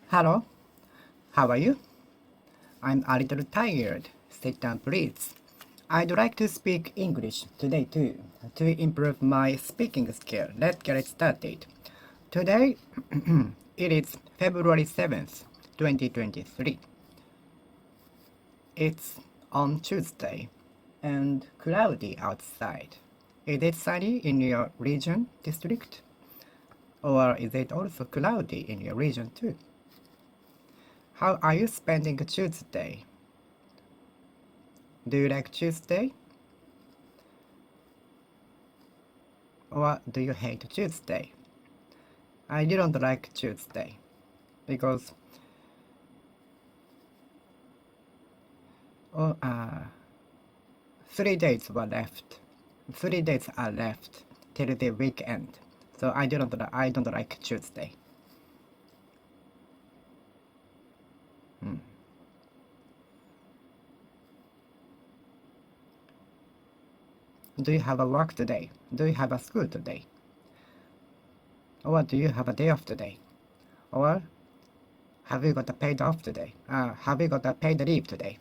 Hello, how are you? I'm a little tired. Sit down, please. I'd like to speak English today too, to improve my speaking skill. Let's get it started. Today, it is February 7th, 2023. It's on Tuesday and cloudy outside. Is it sunny in your region, district? Or is it also cloudy in your region too? How are you spending Tuesday? Do you like Tuesday? Or do you hate Tuesday? I didn't like Tuesday because oh, 3 days were left. 3 days are left till the weekend, so I don't like Tuesday. Do you have a work today? Do you have a school today? Or do you have a day off today? Or have you got a paid off today? Have you got a paid leave today?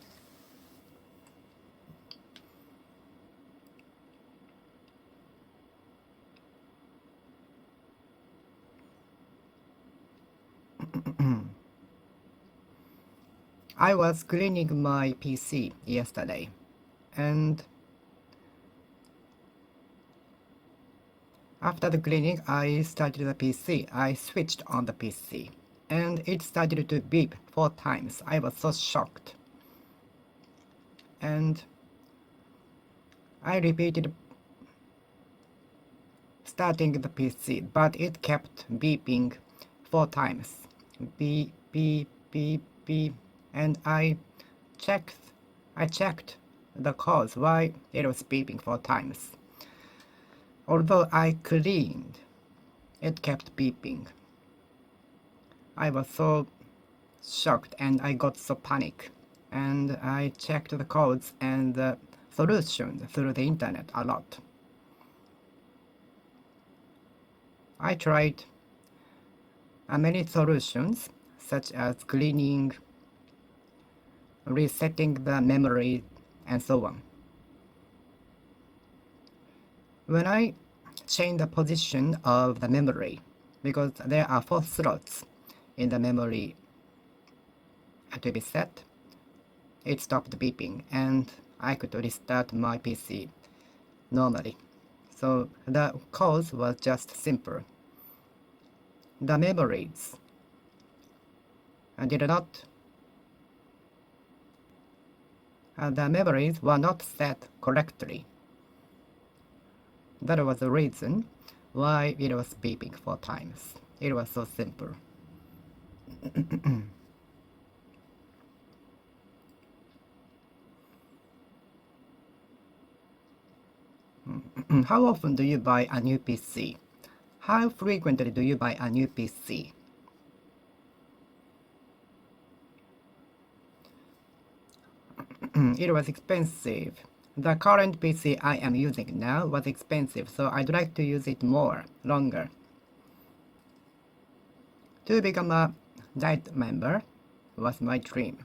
I was cleaning my PC yesterday, and after the cleaning, I started the PC. I switched on the PC, and it started to beep 4 times. I was so shocked. And I repeated starting the PC, but it kept beeping 4 times. Beep, beep, beep, beep. And checked I checked the cause why it was beeping 4 times. Although I cleaned, it kept beeping. I was so shocked and I got so panic. And I checked the codes and the solutions through the internet a lot. I tried many solutions such as cleaning, resetting the memory, and so on. When I change the position of the memory, because there are 4 slots in the memory to be set, it stopped beeping and I could restart my PC normally. So the cause was just simple. The memories the memories were not set correctly. That was the reason why it was beeping 4 times. It was so simple. How often do you buy a new PC? How frequently do you buy a new PC? It was expensive. The current PC I am using now was expensive, so I'd like to use it longer. To become a diet member was my dream.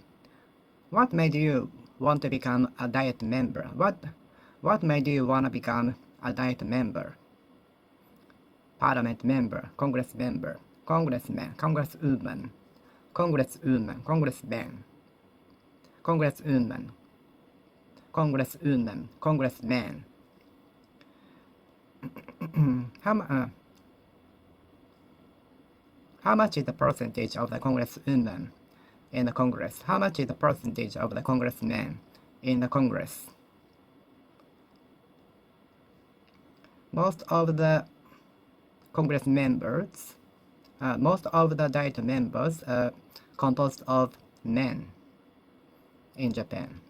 What made you want to become a diet member? What made you want to become a diet member? Parliament member, Congress member, congressman, congresswoman, congresswoman, congressman, congresswoman, congresswoman, congressman. How much is the percentage of the congresswoman in the Congress? How much is the percentage of the congressman in the Congress? Most of the Congress members, most of the diet members are composed of men in Japan.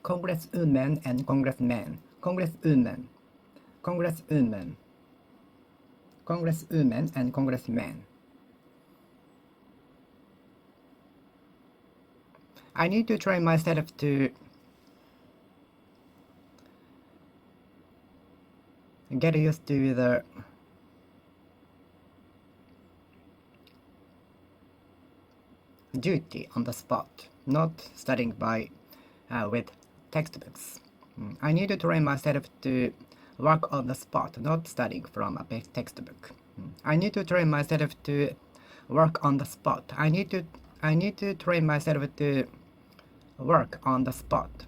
congresswomen and congressmen, congresswomen, congresswomen, congresswomen and congressmen. I need to train myself to get used to the duty on the spot, not studying by with textbooks. I need to train myself to work on the spot, not studying from a textbook. I need to train myself to work on the spot. I need to train myself to work on the spot.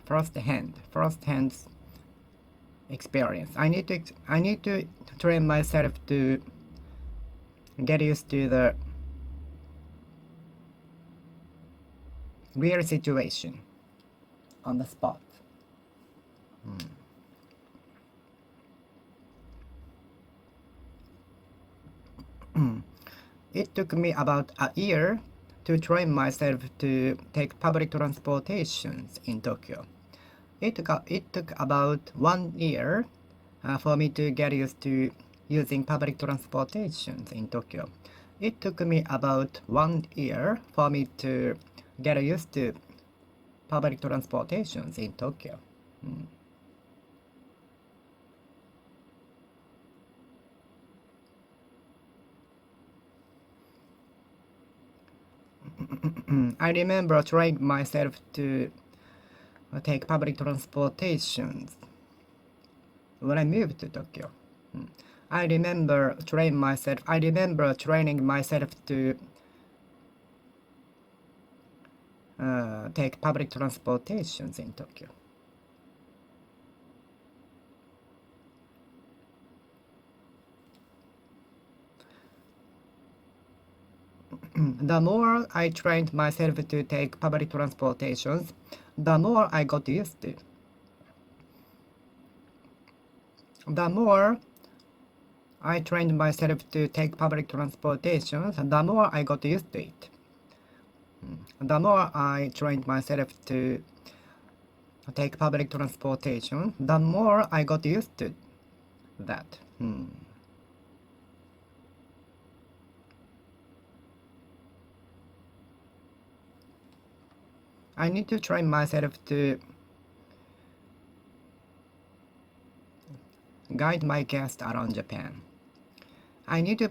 First hand experience. I need to train myself to get used to the real situation on the spot. It took me about a year to train myself to take public transportations in Tokyo. It took about 1 year for me to get used to using public transportations in Tokyo. It took me about 1 year for me to get used to public transportations in Tokyo. I remember trying myself to take public transportations when I moved to Tokyo. I remember training myself to take public transportations in Tokyo. The more I trained myself to take public transportations, the more I got used to. The more I trained myself to take public transportations, the more I got used to it. The more I trained myself to take public transportation, the more I got used to that. I need to train myself to guide my guests around Japan. I need to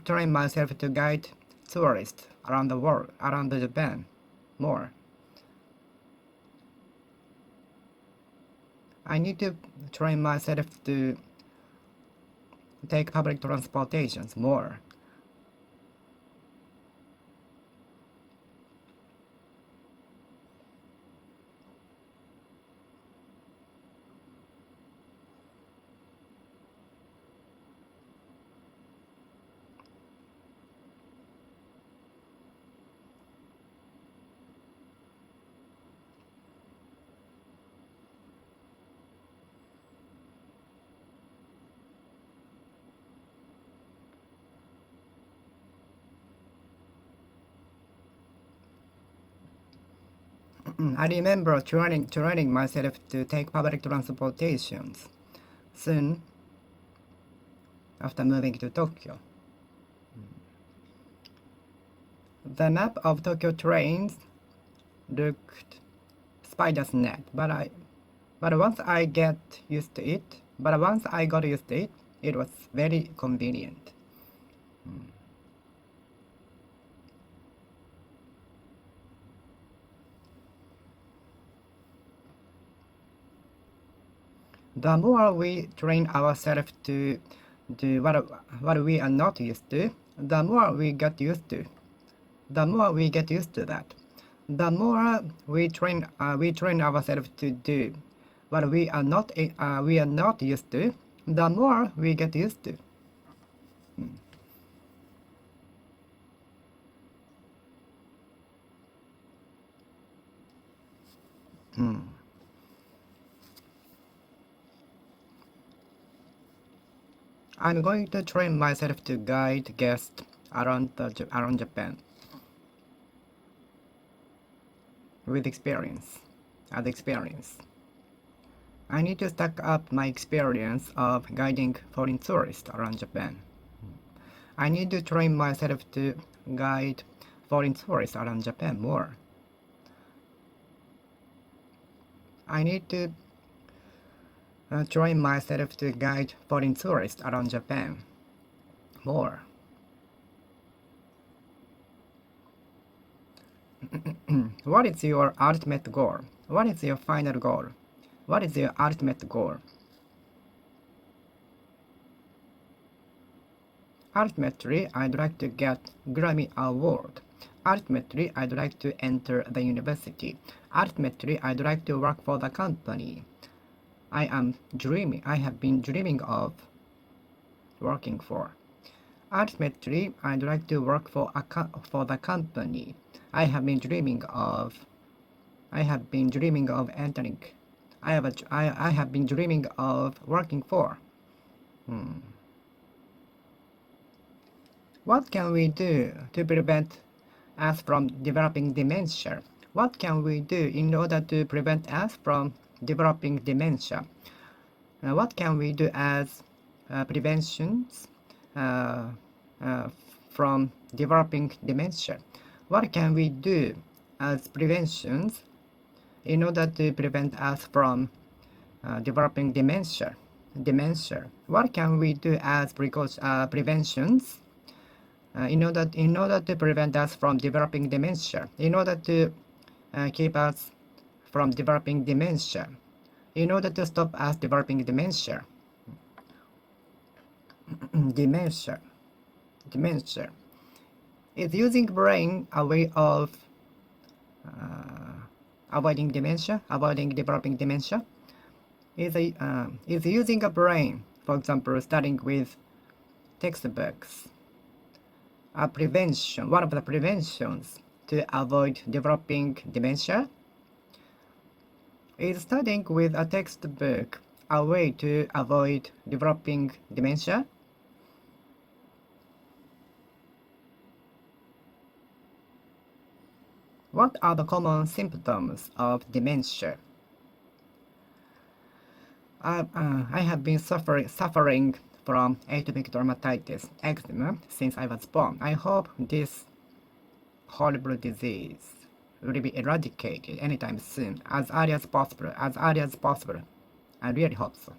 train myself to guide tourists around the world, around Japan, more. I need to train myself to take public transportations more. I remember training myself to take public transportations soon after moving to Tokyo. The map of Tokyo trains looked spider's net, but once I got used to it, it was very convenient. The more we train ourselves to do what we are not used to, the more we get used to. The more we get used to that. The more we train ourselves to do what we are not used to, the more we get used to. I'm going to train myself to guide guests around Japan. with experience. As experience. I need to stack up my experience of guiding foreign tourists around Japan. I need to train myself to guide foreign tourists around Japan more. I need to train myself to guide foreign tourists around Japan more. What is your ultimate goal? What is your final goal? What is your ultimate goal? Ultimately, I'd like to get Grammy Award. Ultimately, I'd like to enter the university. Ultimately, I'd like to work for the company I have been dreaming of working for. Ultimately, I'd like to work for the company I have been dreaming of entering. I have been dreaming of working for. What can we do to prevent us from developing dementia? What can we do in order to prevent us from developing dementia? What can we do as preventions from developing dementia? What can we do as preventions in order to prevent us from developing dementia? What can we do as preventions in order to prevent us from developing dementia? In order to keep us from developing dementia? In order to stop us developing dementia? Dementia. Is using brain a way of avoiding dementia, avoiding developing dementia? Is using a brain, for example, studying with textbooks, a prevention, one of the preventions to avoid developing dementia? Is studying with a textbook a way to avoid developing dementia? What are the common symptoms of dementia? I have been suffering from atopic dermatitis, eczema, since I was born. I hope this horrible disease will be eradicated anytime soon, as early as possible. I really hope so.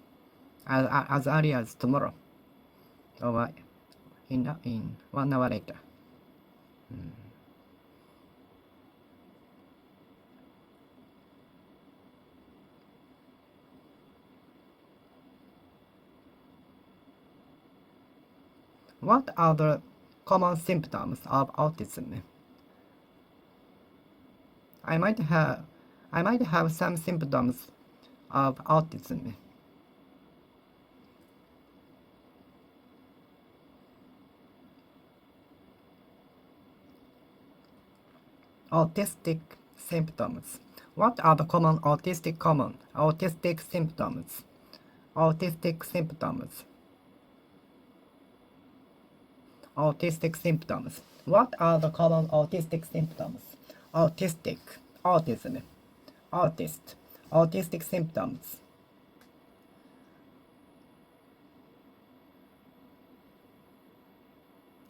As early as tomorrow, or in 1 hour later. What are the common symptoms of autism? I might have some symptoms of autism. Autistic symptoms. What are the common autistic symptoms? Autistic symptoms. Autistic symptoms. What are the common autistic symptoms? Autistic, autism, autistic symptoms.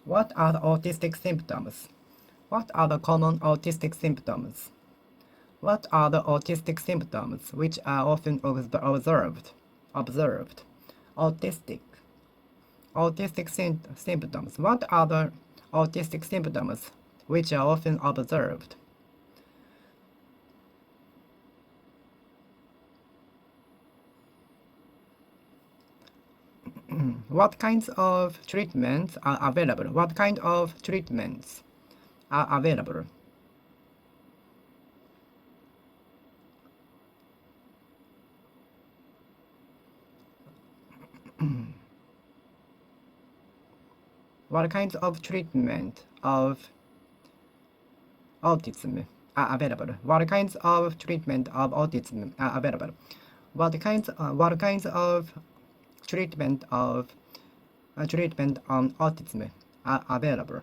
What are the autistic symptoms? What are the common autistic symptoms? What are the autistic symptoms which are often observed? Autistic symptoms. What are the autistic symptoms which are often observed? What kinds of treatments are available? What kind of treatments are available? What kinds of treatment of autism are available? What kinds of treatment of autism are available? What kinds of treatment on autism are available?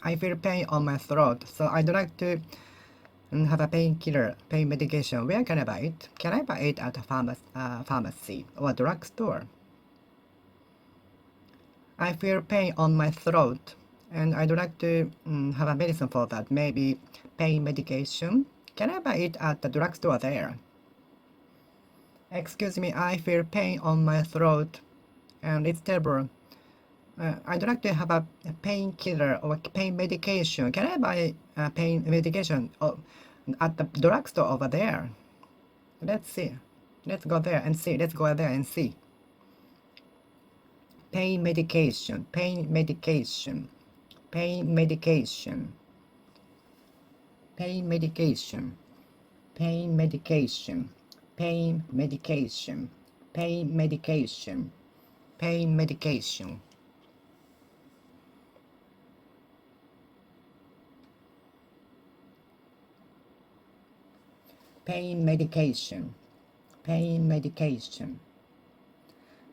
I feel pain on my throat, so I'd like to have a painkiller, pain medication. Where can I buy it? Can I buy it at a pharmacy or drugstore? I feel pain on my throat, and I'd like to have a medicine for that. Maybe pain medication. Can I buy it at the drugstore there? Excuse me, I feel pain on my throat, and it's terrible. I'd like to have a painkiller or pain medication. Can I buy a pain medication at the drugstore over there? Let's see. Let's go there and see. Let's go there and see. Pain medication, pain medication, pain medication, pain medication, pain medication, pain medication, pain medication, pain medication. Pain medication, pain medication,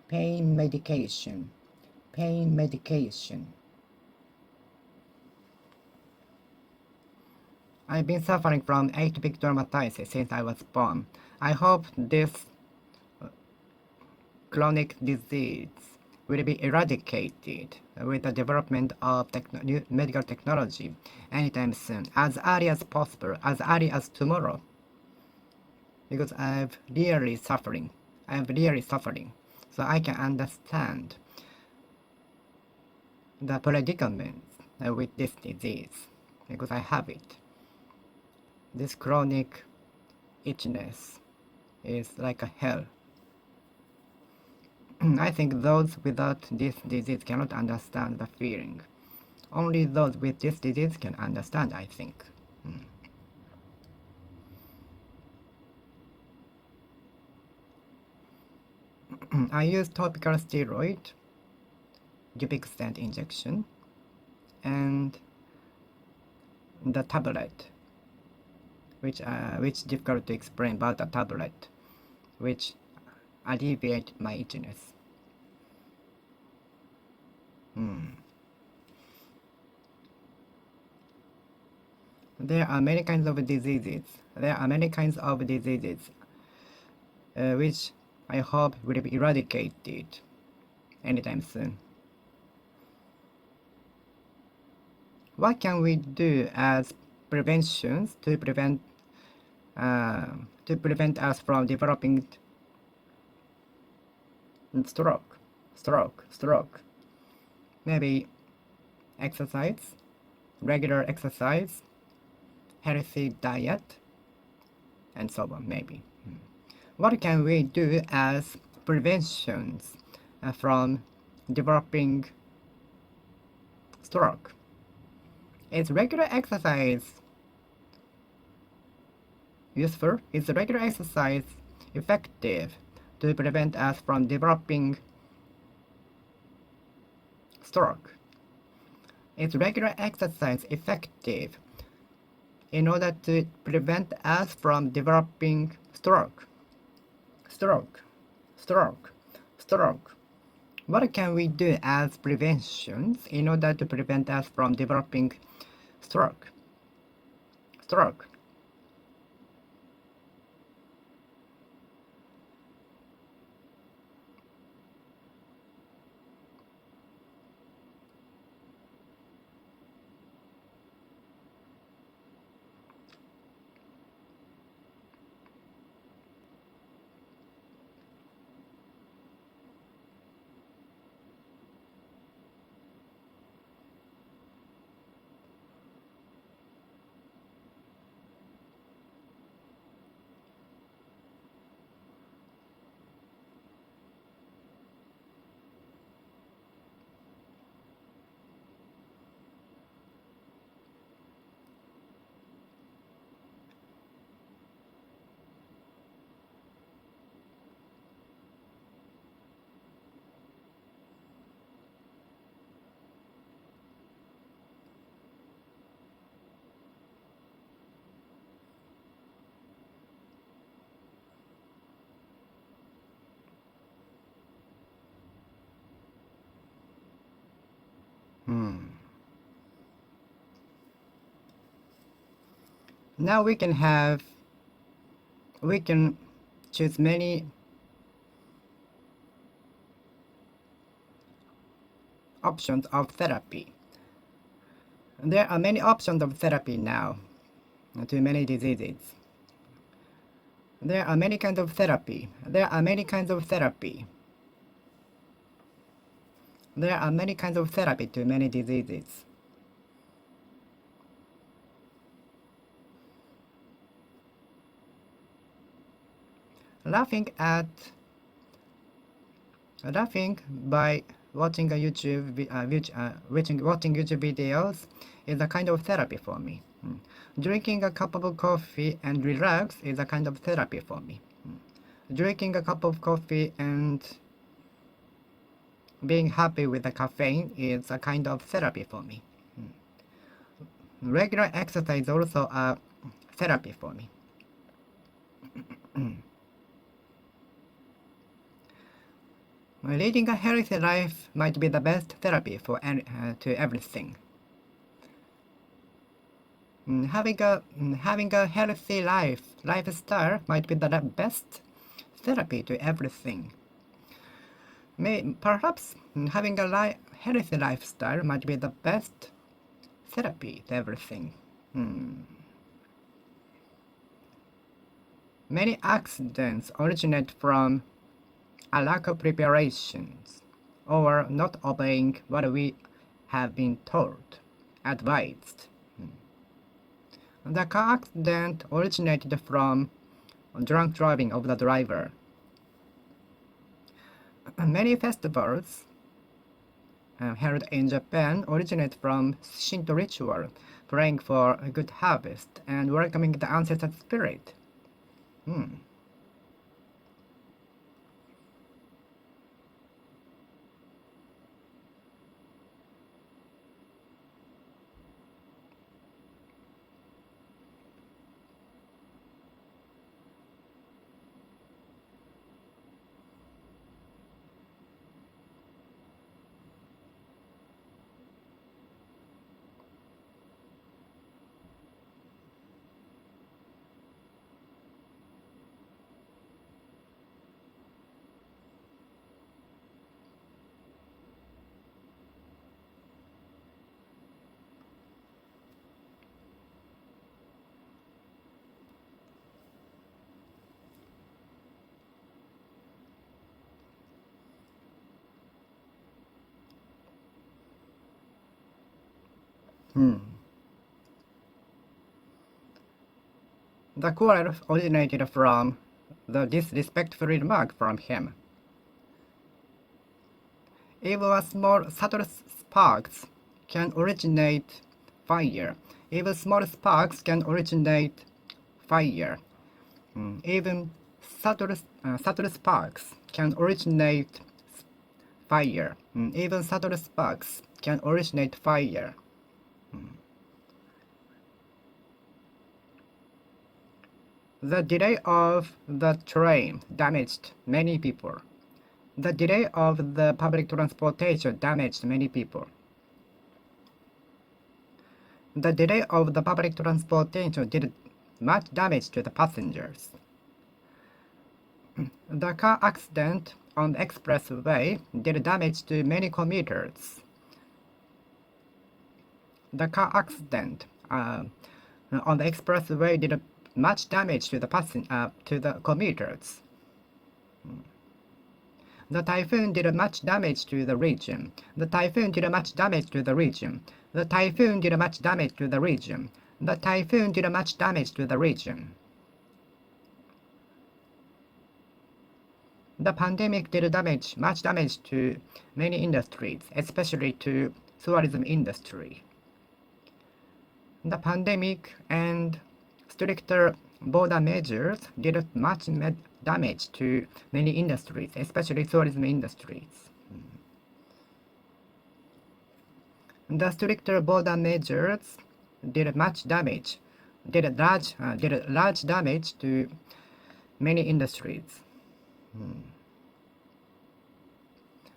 pain medication, pain medication. I've been suffering from atopic dermatitis since I was born. I hope this chronic disease will be eradicated with the development of new medical technology anytime soon, as early as possible, as early as tomorrow. Because I'm really suffering. So I can understand the predicaments with this disease, because I have it. This chronic itchiness is like a hell. I think those without this disease cannot understand the feeling. Only those with this disease can understand, I think. I use topical steroid, Dupixent injection, and the tablet, which difficult to explain about the tablet, which alleviate my itchiness. There are many kinds of diseases. Which I hope will be eradicated anytime soon. What can we do as preventions to prevent us from developing stroke? Maybe exercise, regular exercise, healthy diet, and so on, maybe. What can we do as preventions from developing stroke? Is regular exercise useful? Is regular exercise effective to prevent us from developing stroke? Is regular exercise effective in order to prevent us from developing stroke? What can we do as preventions in order to prevent us from developing stroke? Now we can choose many options of therapy. There are many options of therapy now to many diseases. There are many kinds of therapy. There are many kinds of therapy. There are many kinds of therapy to many diseases. Laughing by watching watching YouTube videos is a kind of therapy for me. Drinking a cup of coffee and relax is a kind of therapy for me. Drinking a cup of coffee and being happy with the caffeine is a kind of therapy for me. Regular exercise is also a therapy for me. Leading a healthy life might be the best therapy for to everything. Having a healthy lifestyle might be the best therapy to everything. Perhaps having a healthy lifestyle might be the best therapy to everything. Many accidents originate from a lack of preparations or not obeying what we have been told, advised. The car accident originated from drunk driving of the driver. Many festivals held in Japan originate from Shinto ritual, praying for a good harvest and welcoming the ancestor spirit. The quarrel originated from the disrespectful remark from him. Even a small subtle sparks can originate fire. Even small sparks can originate fire. Even subtle sparks can originate fire. Even subtle sparks can originate fire. The delay of the train damaged many people. The delay of the public transportation damaged many people. The delay of the public transportation did much damage to the passengers. The car accident on the expressway did damage to many commuters. The car accident on the expressway did much damage to the commuters. The typhoon did much damage to the region. The typhoon did much damage to the region. The typhoon did much damage to the region. The typhoon did much damage to the region. The pandemic did much damage to many industries, especially to tourism industry. The pandemic and stricter border measures did much damage to many industries, especially tourism industries. The stricter border measures did large damage to many industries.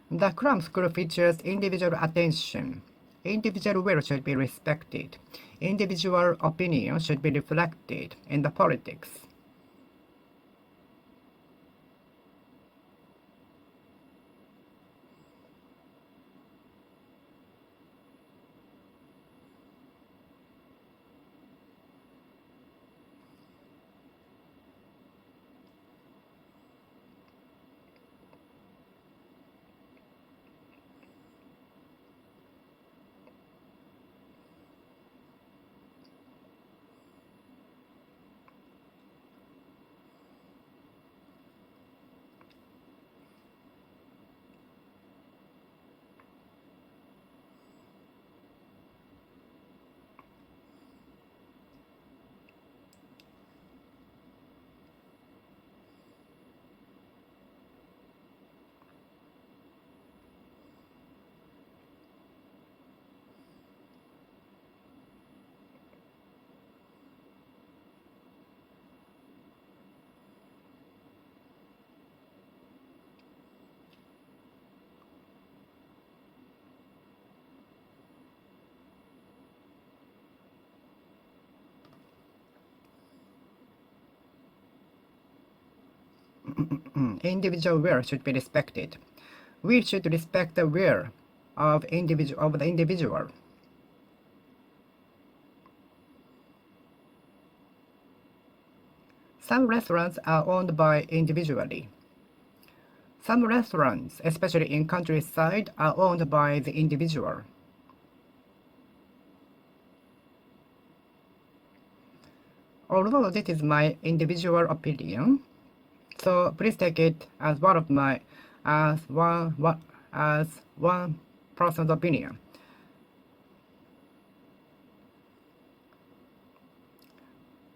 The cram school features individual attention Individual will should be respected. Individual opinion should be reflected in the politics. Individual will should be respected. We should respect the will of the individual. Some restaurants are owned by individually. Some restaurants, especially in countryside, are owned by the individual. Although this is my individual opinion, so please take it as one person's opinion.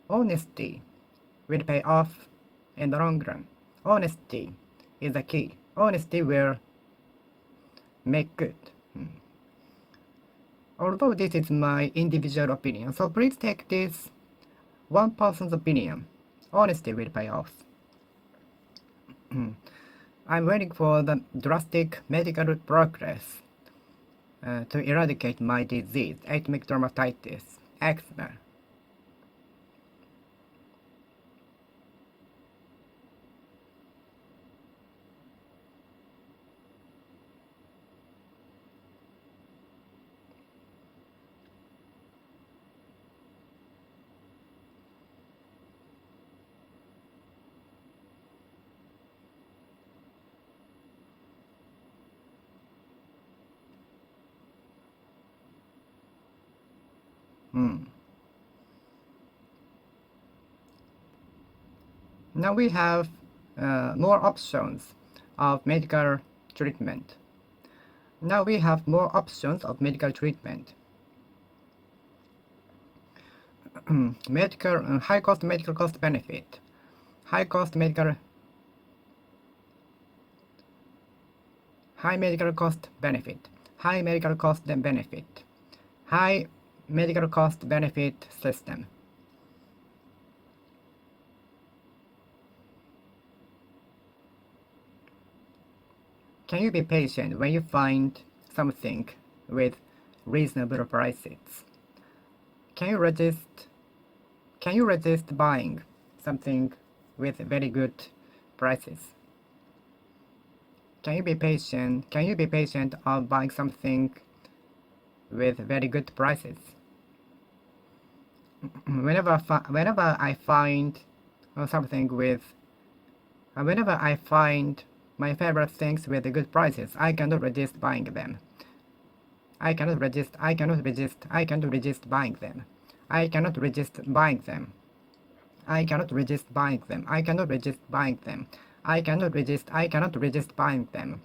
Honesty will pay off in the long run. Honesty is the key. Honesty will make good. Although this is my individual opinion, so please take this one person's opinion. Honesty will pay off. I'm waiting for the drastic medical progress to eradicate my disease, atopic dermatitis, eczema. Now we have more options of medical treatment. Now we have more options of medical treatment. High cost medical cost benefit. High medical cost benefit. High medical cost benefit. High medical cost benefit system. Can you be patient when you find something with reasonable prices? Can you resist buying something with very good prices? Can you be patient of buying something with very good prices? Whenever I find my favorite things with good prices, I cannot resist buying them. I cannot resist buying them. I cannot resist buying them. I cannot resist buying them. I cannot resist buying them. I cannot resist buying them.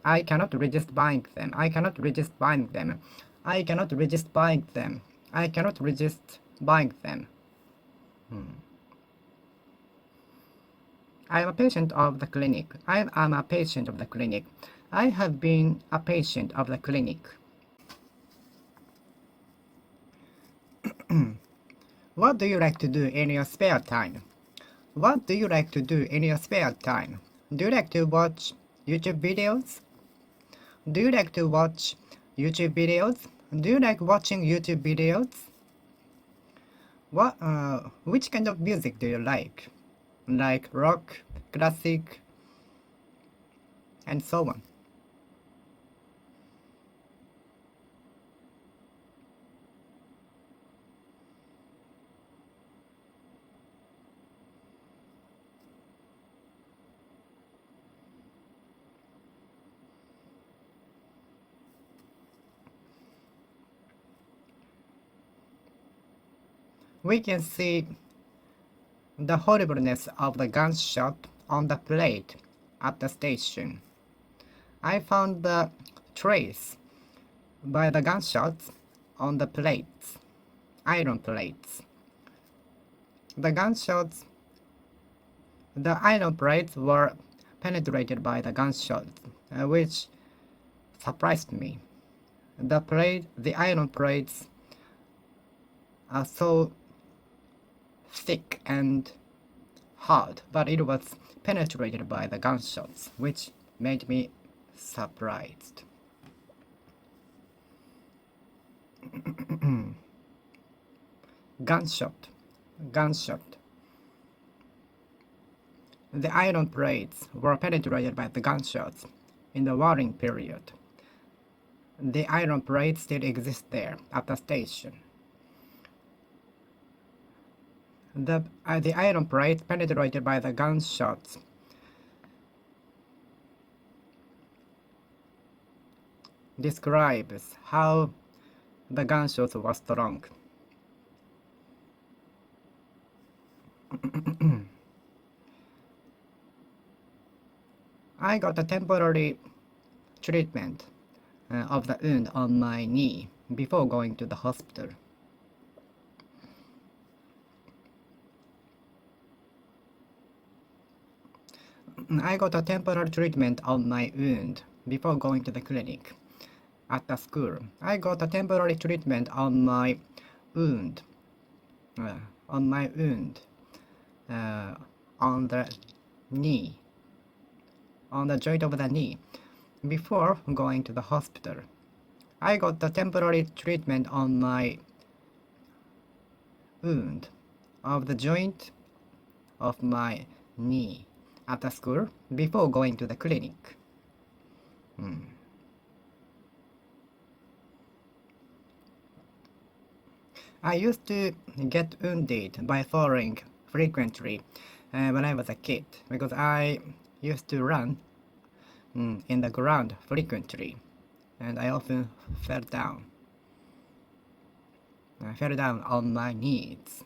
I cannot resist buying them. I cannot resist buying them. I cannot resist buying them. I cannot resist buying them. I am a patient of the clinic. I am a patient of the clinic. I have been a patient of the clinic. What do you like to do in your spare time? What do you like to do in your spare time? Do you like to watch YouTube videos? Do you like to watch YouTube videos? Do you like watching YouTube videos? Which kind of music do you like? Like rock, classic, and so on. We can see the horribleness of the gunshot on the plate at the station. I found the trace by the gunshots on the plates, iron plates. The gunshots, the iron plates were penetrated by the gunshots, which surprised me. The iron plates are so thick and hard, but it was penetrated by the gunshots, which made me surprised. Gunshot. The iron plates were penetrated by the gunshots in the warring period. The iron plates still exist there at the station. The iron plate penetrated by the gunshots describes how the gunshots were strong. I got a temporary treatment of the wound on my knee before going to the hospital. I got a temporary treatment on my wound before going to the clinic at the school. I got a temporary treatment on my wound, on the knee, on the joint of the knee, before going to the hospital. I got the temporary treatment on my wound of the joint of my knee at the school before going to the clinic. I used to get wounded by falling frequently when I was a kid, because I used to run in the ground frequently, and I often fell down. I fell down on my knees.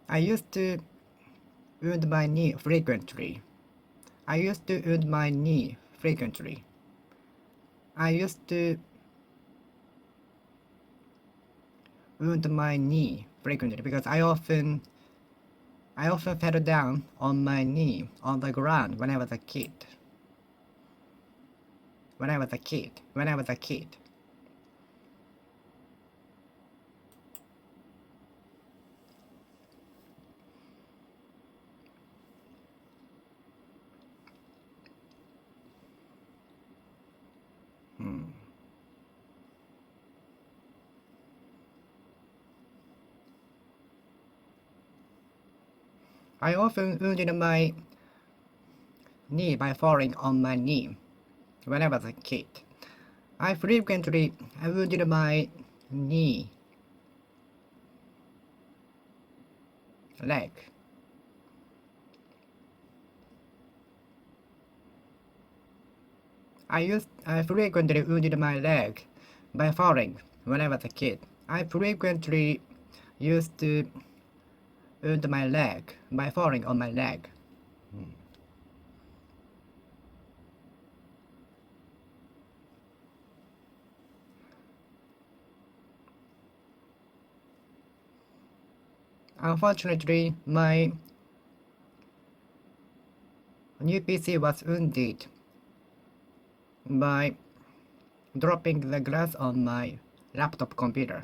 I used to wound my knee frequently. I used to wound my knee frequently. I used to wound my knee frequently because I often fell down on my knee on the ground when I was a kid. When I was a kid. I often wounded my knee by falling on my knee when I was a kid. I frequently wounded my knee, leg. I frequently wounded my leg by falling when I was a kid. I frequently used to wound my leg by falling on my leg. Unfortunately, my new PC was wounded by dropping the glass on my laptop computer.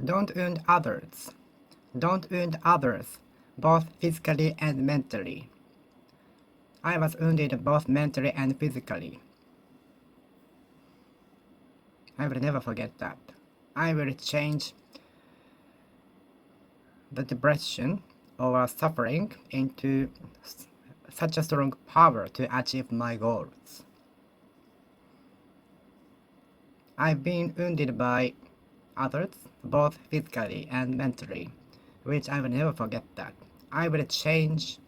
Don't wound others. Don't wound others, both physically and mentally. I was wounded both mentally and physically. I will never forget that. I will change the depression or suffering into such a strong power to achieve my goals. I've been wounded by others, both physically and mentally, which I will never forget that. I will change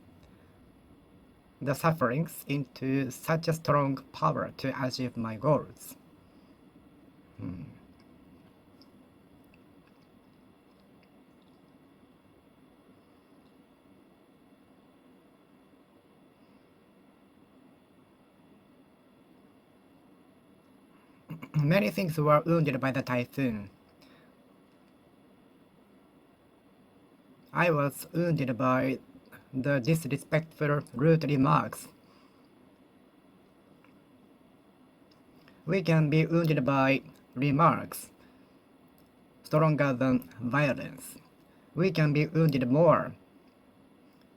the sufferings into such a strong power to achieve my goals. Many things were wounded by the typhoon. I was wounded by the disrespectful, rude remarks. We can be wounded by remarks stronger than violence. We can be wounded more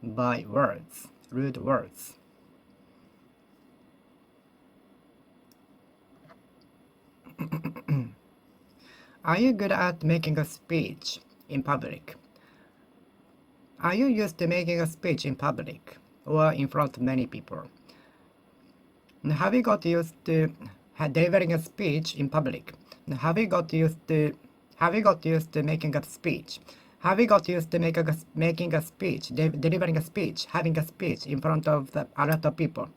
by words, rude words. Are you good at making a speech in public? Are you used to making a speech in public or in front of many people? Have you got used to delivering a speech in public? Have you got used to making a speech? Have you got used to making a speech, delivering a speech, having a speech in front of a lot of people?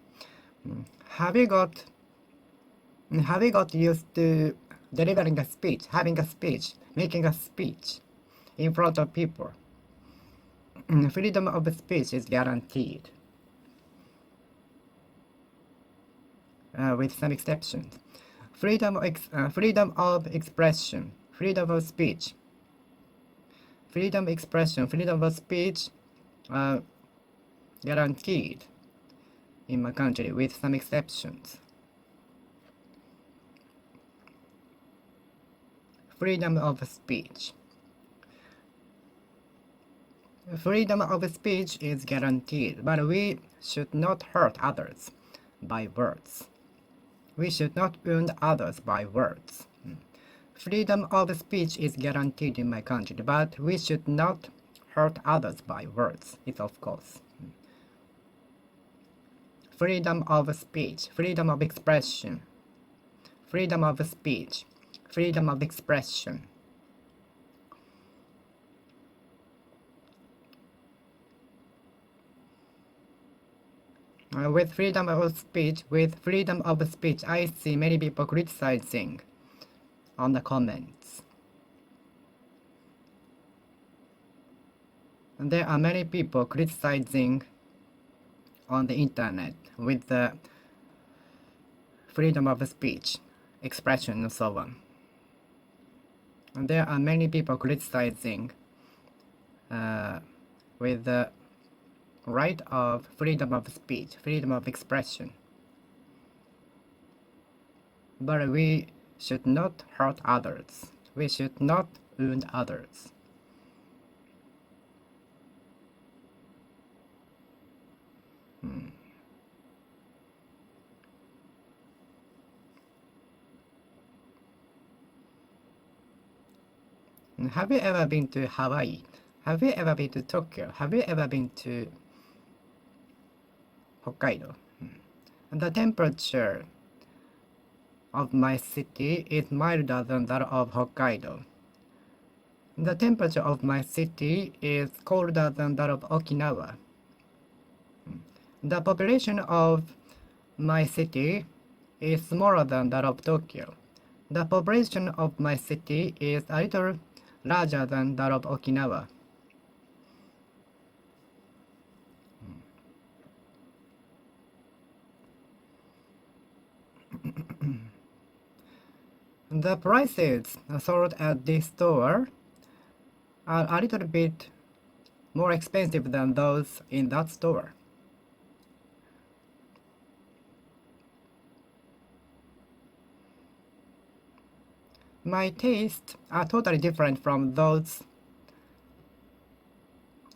Have you got used to delivering a speech, having a speech, making a speech in front of people? Freedom of speech is guaranteed, with some exceptions. Freedom of expression, freedom of speech. Freedom of expression, freedom of speech, guaranteed in my country, with some exceptions. Freedom of speech. Freedom of speech is guaranteed, but we should not hurt others by words. We should not wound others by words. Freedom of speech is guaranteed in my country, but we should not hurt others by words. It's of course. Freedom of speech, freedom of expression, freedom of speech, freedom of expression. With freedom of speech, I see many people criticizing on the comments. And there are many people criticizing on the internet with the freedom of speech, expression, and so on. And there are many people criticizing with the right of freedom of speech, freedom of expression. But we should not hurt others. We should not wound others. Have you ever been to Hawaii? Have you ever been to Tokyo? Have you ever been to Hokkaido? The temperature of my city is milder than that of Hokkaido. The temperature of my city is colder than that of Okinawa. The population of my city is smaller than that of Tokyo. The population of my city is a little larger than that of Okinawa. The prices sold at this store are a little bit more expensive than those in that store. My tastes are totally different from those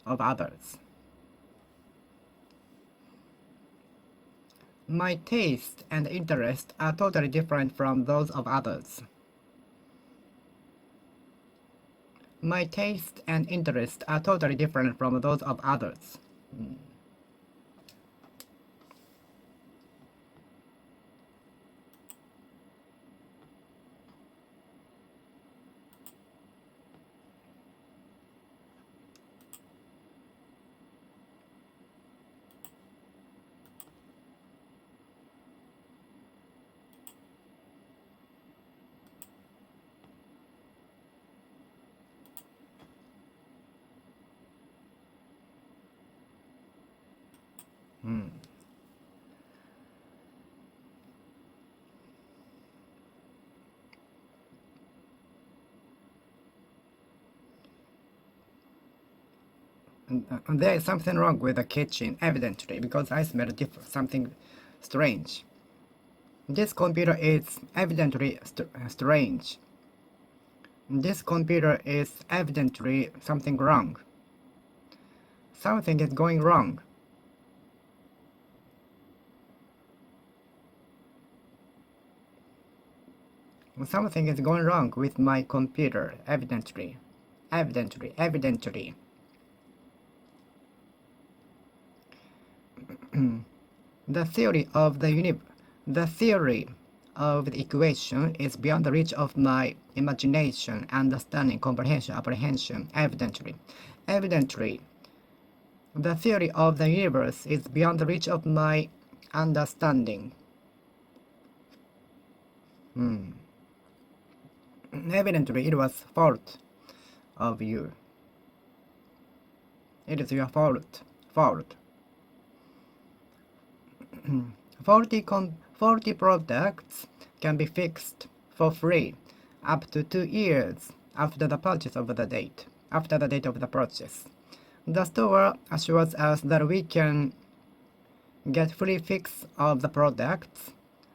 of others. My tastes and interests are totally different from those of others. My tastes and interests are totally different from those of others. There is something wrong with the kitchen, evidently, because I smell something strange. This computer is evidently strange. This computer is evidently something wrong. Something is going wrong. Something is going wrong with my computer, evidently. Evidently. The theory of the equation is beyond the reach of my imagination, understanding, comprehension, apprehension, evidently. The theory of the universe is beyond the reach of my understanding. Evidently, it was fault of you. It is your fault. Faulty products can be fixed for free up to 2 years after the purchase of the date, after the date of the purchase. The store assures us that we can get free fix of the products,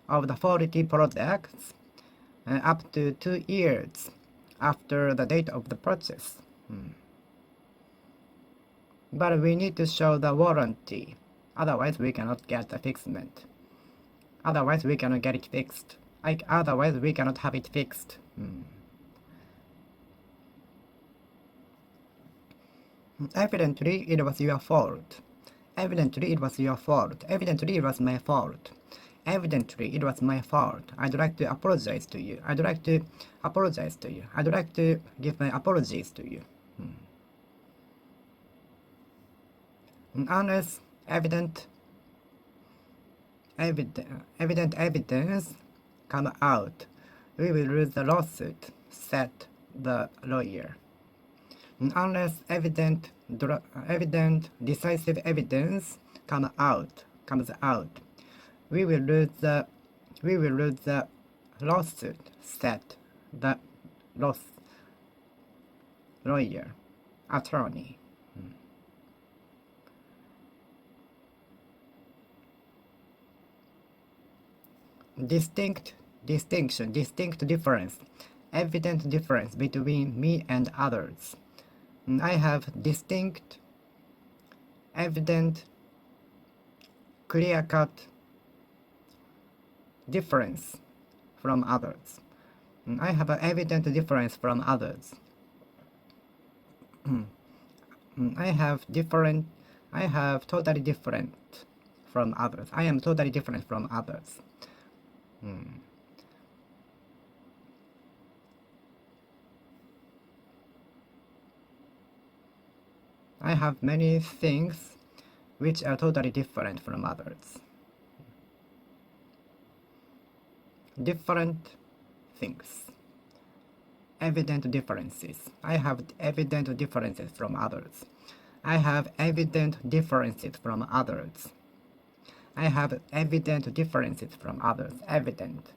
of the faulty products, up to 2 years after the date of the purchase. But we need to show the warranty, otherwise we cannot get the fixment. Otherwise we cannot get it fixed. Otherwise we cannot have it fixed. Evidently it was your fault. Evidently it was your fault. Evidently it was my fault. Evidently it was my fault. I'd like to apologize to you. I'd like to give my apologies to you. Unless evident evidence come out, we will lose the lawsuit, said the lawyer. Unless evident decisive evidence comes out, we will lose the lawsuit, said the attorney. Distinct difference, evident difference between me and others. I have distinct, evident, clear-cut difference from others. I have an evident difference from others. I have totally different from others. I am totally different from others. I have many things which are totally different from others. Different things. Evident differences. I have evident differences from others. I have evident differences from others. I have evident differences from others. Evident.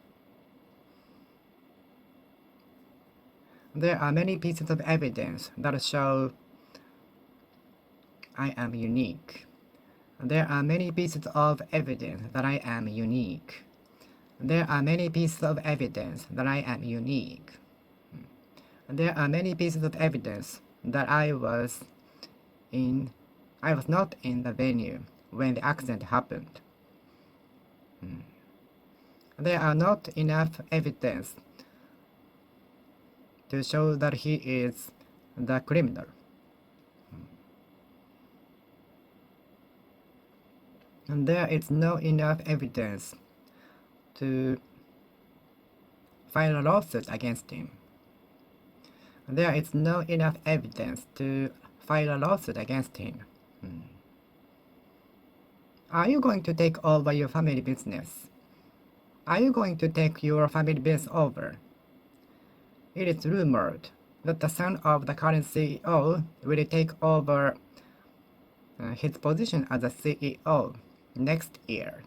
There are many pieces of evidence that show I am unique. There are many pieces of evidence that I am unique. There are many pieces of evidence that I am unique. There are many pieces of evidence that I was not in the venue when the accident happened. There are not enough evidence to show that he is the criminal. And there is no enough evidence to file a lawsuit against him. There is no enough evidence to file a lawsuit against him. Are you going to take over your family business? Are you going to take your family business over? It is rumored that the son of the current CEO will take over his position as a CEO next year.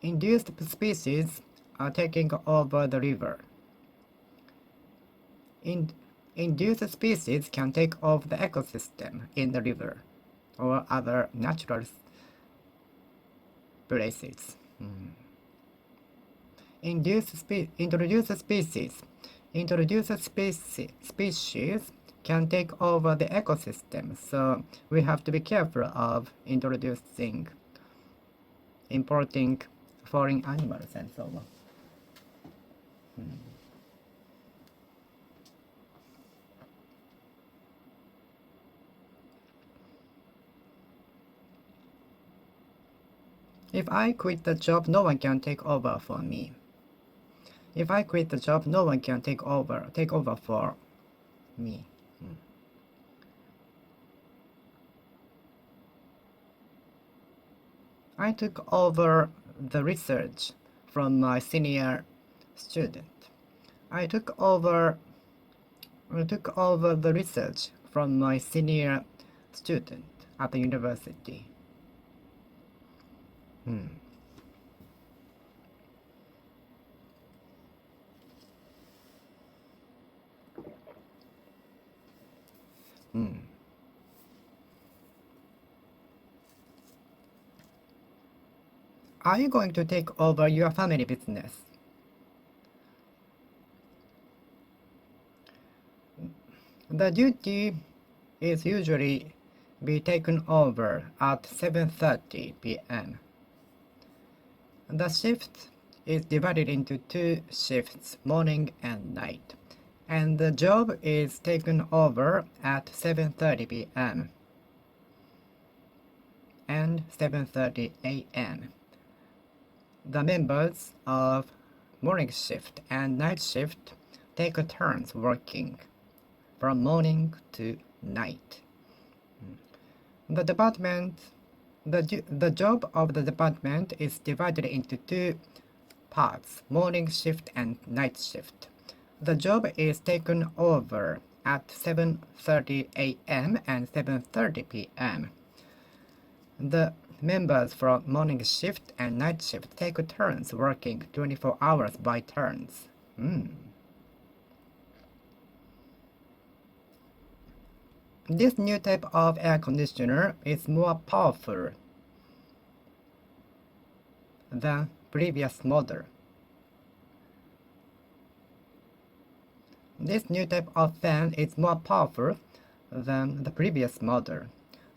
Induced species are taking over the river. Induced species can take over the ecosystem in the river or other natural places. Introduced species can take over the ecosystem, so we have to be careful of importing foreign animals and so on. If I quit the job, no one can take over for me. If I quit the job, no one can take over for me. I took over the research from my senior student. I took over the research from my senior student at the university. Are you going to take over your family business? The duty is usually be taken over at 7:30 p.m. The shift is divided into 2 shifts, morning and night, and the job is taken over at 7:30 p.m. and 7:30 a.m. The members of morning shift and night shift take turns working from morning to night. The job of the department is divided into 2 parts, morning shift and night shift. The job is taken over at 7:30 a.m. and 7:30 p.m. The members from morning shift and night shift take turns working 24 hours by turns. This new type of air conditioner is more powerful than previous model. This new type of fan is more powerful than the previous model.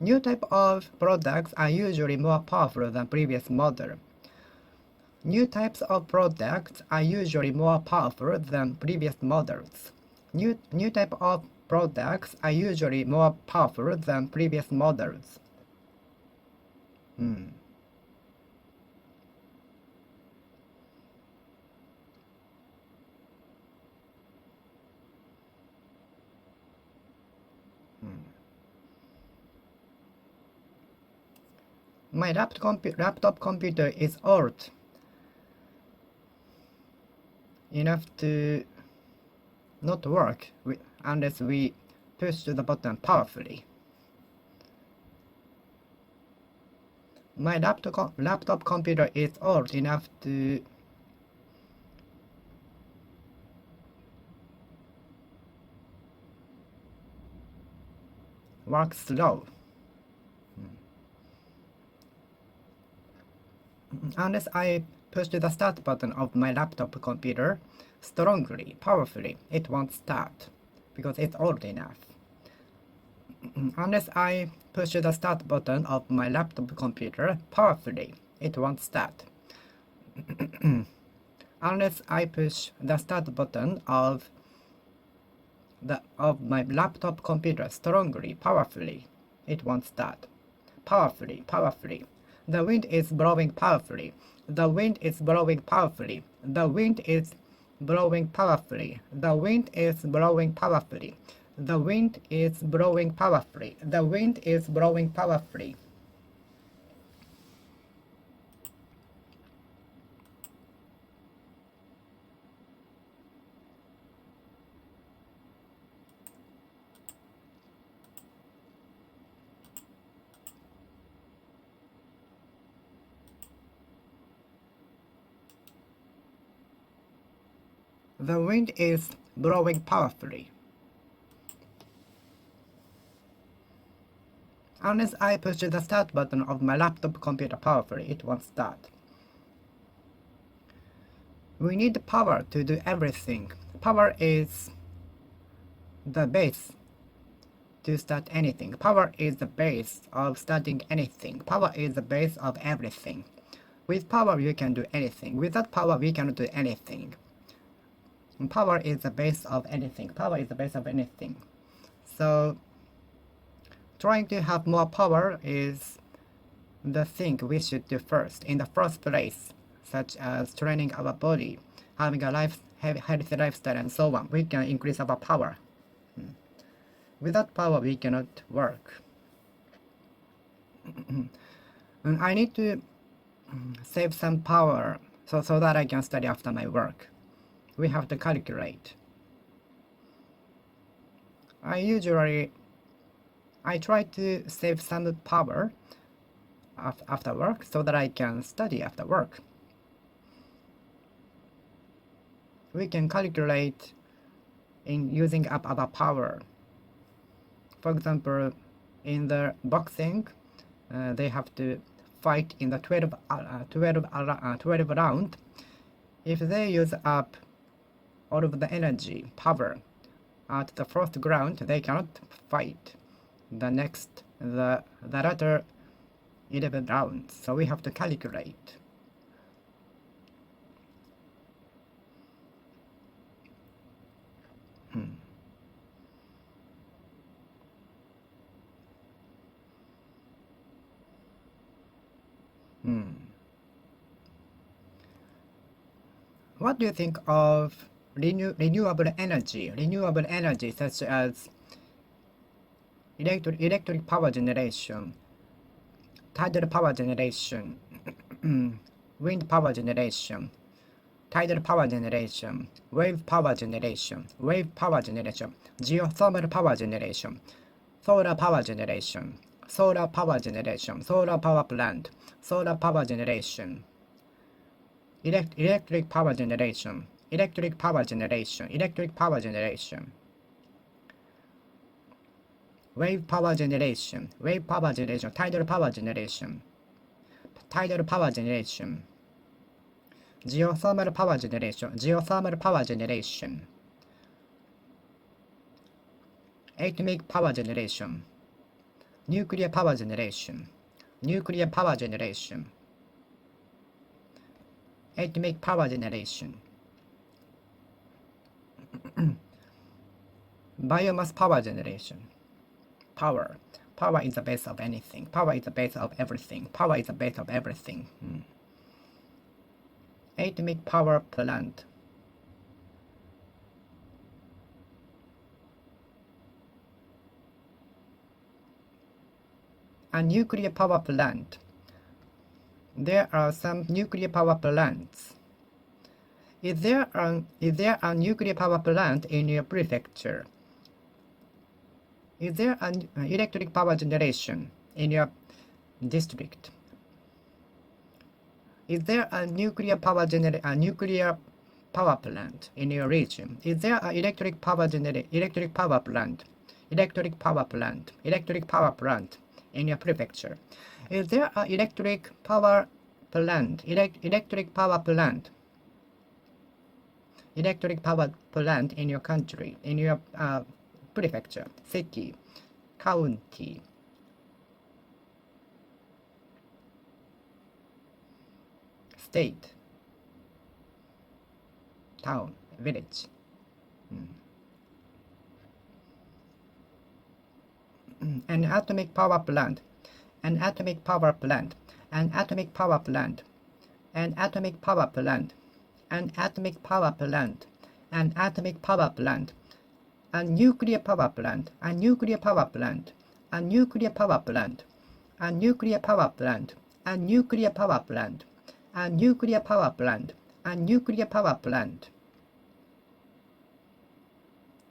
New type of products are usually more powerful than previous model. New types of products are usually more powerful than previous models. New type of products are usually more powerful than previous models. My laptop computer is old enough to not work unless we push the button powerfully. My laptop computer is old enough to work slow. Unless I push the start button of my laptop computer strongly, powerfully, it won't start because it's old enough. Unless I push the start button of my laptop computer powerfully, it won't start. Unless I push the start button of my laptop computer strongly, powerfully, it won't start. Powerfully, powerfully. The wind is blowing powerfully. The wind is blowing powerfully. The wind is blowing powerfully. The wind is blowing powerfully. The wind is blowing powerfully. The wind is blowing powerfully. The wind is blowing powerfully. Unless I push the start button of my laptop computer powerfully, it won't start. We need power to do everything. Power is the base to start anything. Power is the base of starting anything. Power is the base of everything. With power, you can do anything. Without power, we cannot do anything. Power is the base of anything. Power is the base of anything. So, trying to have more power is the thing we should do first, in the first place, such as training our body, having a healthy lifestyle, and so on. We can increase our power. Without power, we cannot work. And I need to save some power so that I can study after my work. We have to calculate. I try to save some power after work so that I can study after work. We can calculate in using up our power. For example, in the boxing, they have to fight in the 12 round. If they use up all of the energy, power, at the first round, they cannot fight the latter 11 rounds. So we have to calculate. What do you think of renewable energy? Renewable energy such as electric power generation, tidal power generation, wind power generation, tidal power generation, wave power generation, geothermal power generation, solar power generation, solar power generation, solar power plant, solar power generation, electric power generation, electric power generation, electric power generation, wave power generation, tidal power generation, geothermal power generation, atomic power generation, nuclear power generation, atomic power generation, biomass power generation. Power is the base of anything. Power is the base of everything. Power is the base of everything. Atomic power plant. A nuclear power plant. There are some nuclear power plants. Is there a nuclear power plant in your prefecture? Is there an electric power generation in your district? Is there a nuclear power plant in your region? Is there an electric power plant in your prefecture? Is there an electric power plant, electric power plant, electric power plant in your country, in your prefecture, city, county, state, town, village. An atomic power plant, an atomic power plant, an atomic power plant, an atomic power plant, an atomic power plant, an atomic power plant, a nuclear power plant, a nuclear power plant, a nuclear power plant, a nuclear power plant, a nuclear power plant, a nuclear power plant, a nuclear power plant.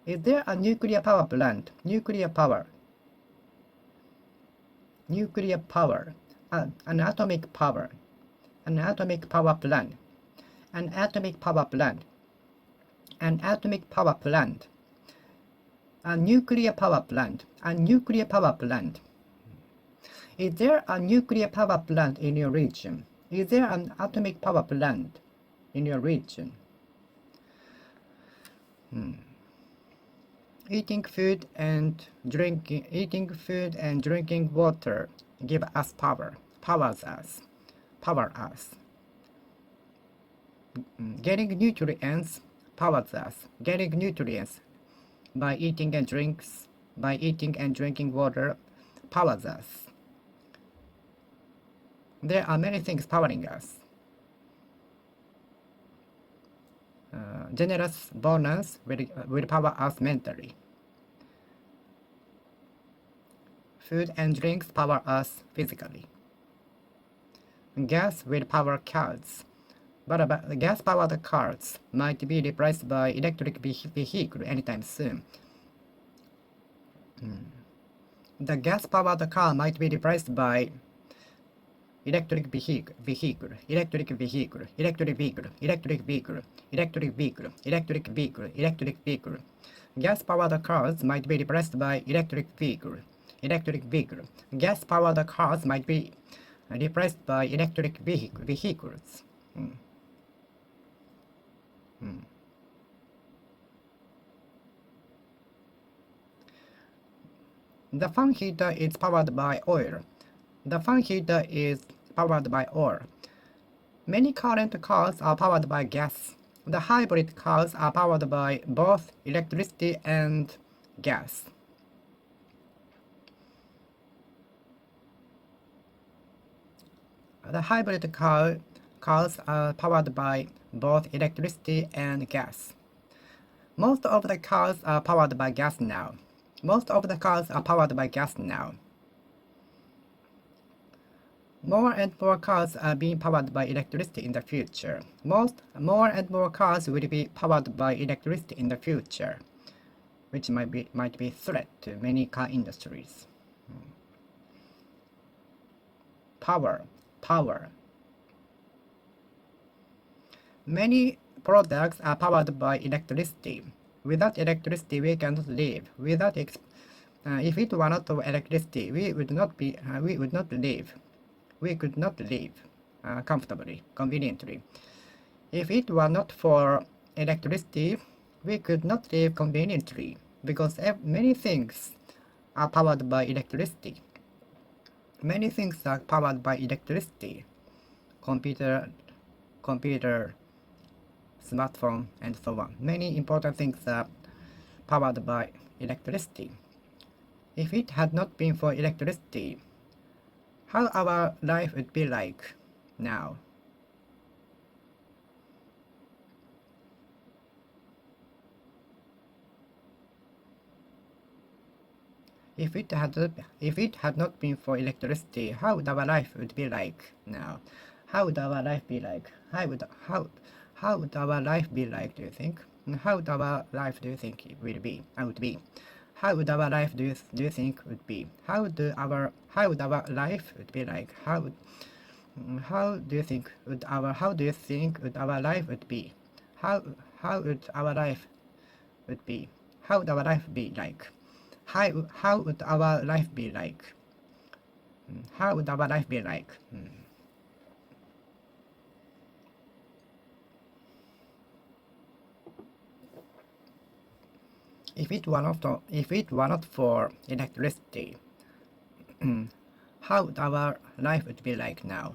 Is there a nuclear power plant? Nuclear power. Nuclear power. An atomic power. An atomic power plant. An atomic power plant. An atomic power plant. A nuclear power plant. A nuclear power plant. Is there a nuclear power plant in your region? Is there an atomic power plant in your region? Eating food and drinking water give us power, powers us, power us. Getting nutrients powers us. Getting nutrients by eating and drinking water powers us. There are many things powering us. Generous bonus will power us mentally. Food and drinks power us physically. Gas will power cars, but gas-powered cars might be replaced by electric vehicle anytime soon. The gas-powered car might be replaced by electric vehicle, electric vehicle, electric vehicle, electric vehicle, electric vehicle, electric vehicle, electric vehicle. Gas-powered cars might be replaced by electric vehicle, electric vehicle. Gas-powered cars might be replaced by electric vehicles. The fan heater is powered by oil. The fan heater is powered by oil. Many current cars are powered by gas. The hybrid cars are powered by both electricity and gas. The hybrid cars are powered by both electricity and gas. Most of the cars are powered by gas now. Most of the cars are powered by gas now. More and more cars are being powered by electricity in the future. More and more cars will be powered by electricity in the future, which might be a threat to many car industries. Power. Many products are powered by electricity. Without electricity, we cannot live. If it were not for electricity, we would not live. We could not live comfortably, conveniently. If it were not for electricity, we could not live conveniently, because many things are powered by electricity. Many things are powered by electricity. Computer, smartphone, and so on. Many important things are powered by electricity. If it had not been for electricity, how our life would be like now? If it had not been for electricity, how would our life would be like now? How would our life be like? How would our life be like, do you think? How would our life do you think it will be? Would be? How would our life do you think would be? How would our life would be like? How do you think would our life would be? How would our life would be? How would our life be like? How would our life be like? How would our life be like? If it were not for electricity, how would our life would be like now?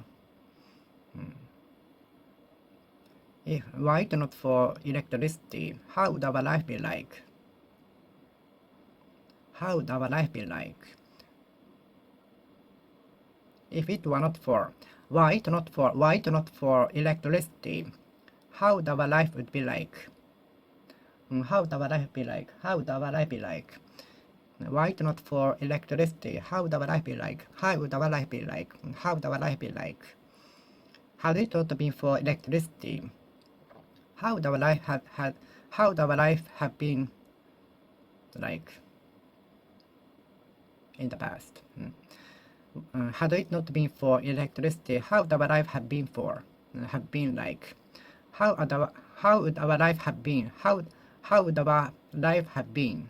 If were it not for electricity, how would our life be like? How would our life be like? If it were not for, were it not for electricity, how would our life would be like? How would our life be like? How would our life be like? Were it not for electricity, how would our life be like? How would our life be like? How would our life be like? Had it not been for electricity, how would our life how would our life have been like in the past? Had it not been for electricity, how would our life have been like? How would our life have been? How would our life have been?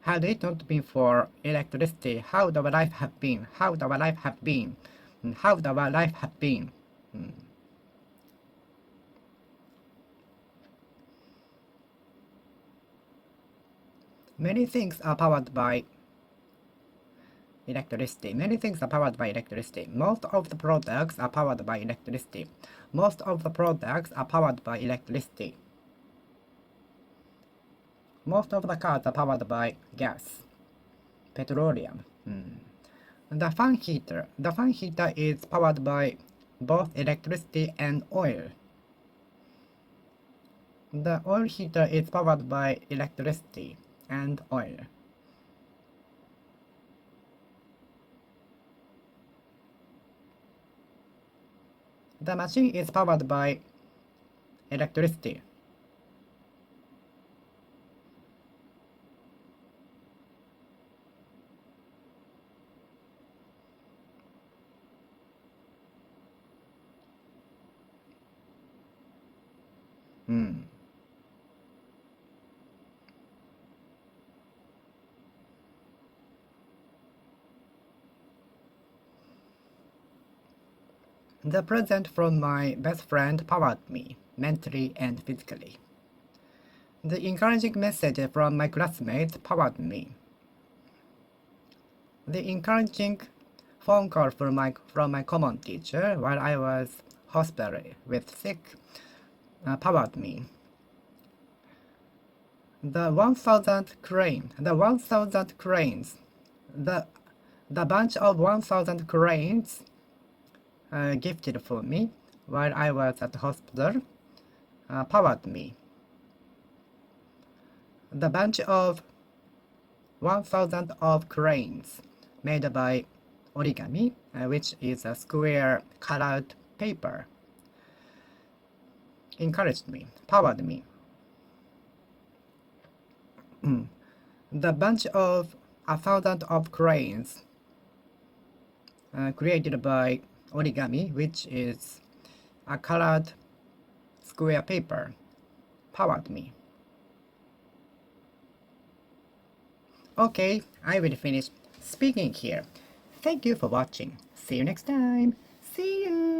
Had it not been for electricity, how would our life have been? How would our life have been? How would our life have been? Many things are powered by electricity. Many things are powered by electricity. Most of the products are powered by electricity. Most of the products are powered by electricity. Most of the cars are powered by gas, petroleum. The fan heater is powered by both electricity and oil. The oil heater is powered by electricity and oil. The machine is powered by electricity. The present from my best friend powered me, mentally and physically. The encouraging message from my classmates powered me. The encouraging phone call from my common teacher while I was hospital with sick powered me. The 1,000 cranes, the bunch of 1,000 cranes gifted for me while I was at the hospital powered me. The bunch of 1,000 of cranes made by origami, which is a square colored paper, encouraged me, powered me. The bunch of 1,000 of cranes created by origami, which is a colored square paper, powered me. Okay, I will finish speaking here. Thank you for watching. See you next time. See you.